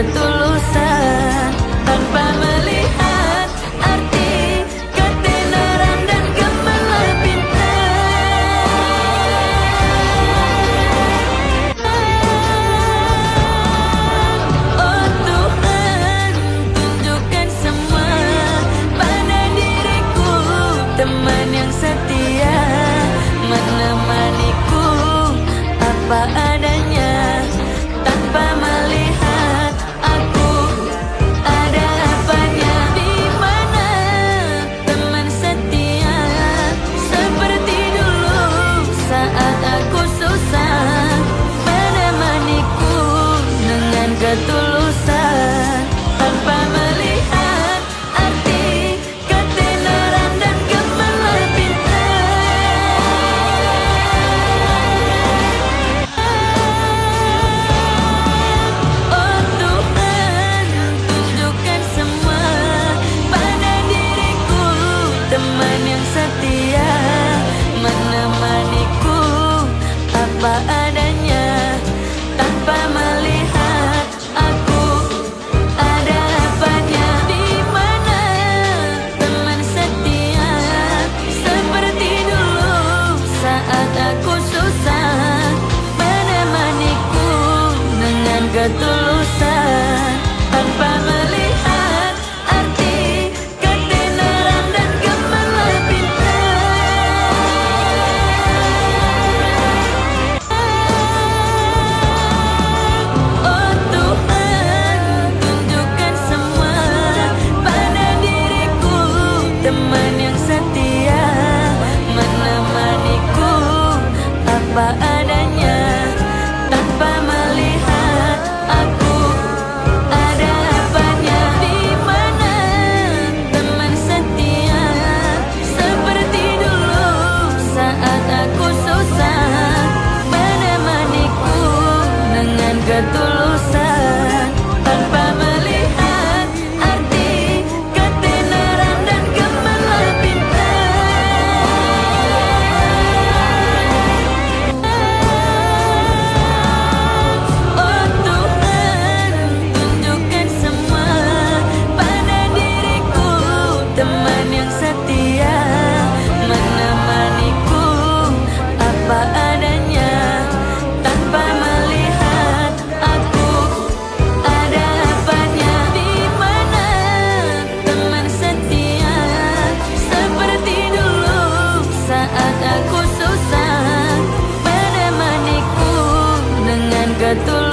ketulusan tanpa melihat arti ketenaran dan gemilang bintang. Oh Tuhan, tunjukkan semua pada diriku teman yang setia, menemaniku apa adanya tanpa melihat aku ada apanya. Di mana teman setia seperti dulu saat aku susah, menemaniku dengan ketulusan tanpa melihat arti ketenaran dan gemilang bintang. Oh Tuhan, tunjukkan semua pada diriku teman yang setia, menemaniku apa adanya tanpa melihat aku ada apanya. Di mana teman setia seperti dulu saat aku susah, menemaniku dengan ketulusan tanpa melihat arti ketenaran dan gemilang bintang. Oh Tuhan, tunjukkan semua pada diriku teman yang setia, menemaniku apa adanya tanpa melihat aku ada apanya. Di mana teman setia seperti dulu saat aku susah, menemaniku dengan ketulusan tanpa melihat arti ketenaran dan gemilang bintang. Oh Tuhan, tunjukkan semua pada diriku teman yang setia, menemaniku apa adanya tanpa melihat aku ada apanya. Di mana teman setia seperti dulu saat aku susah, menemaniku dengan ketulusan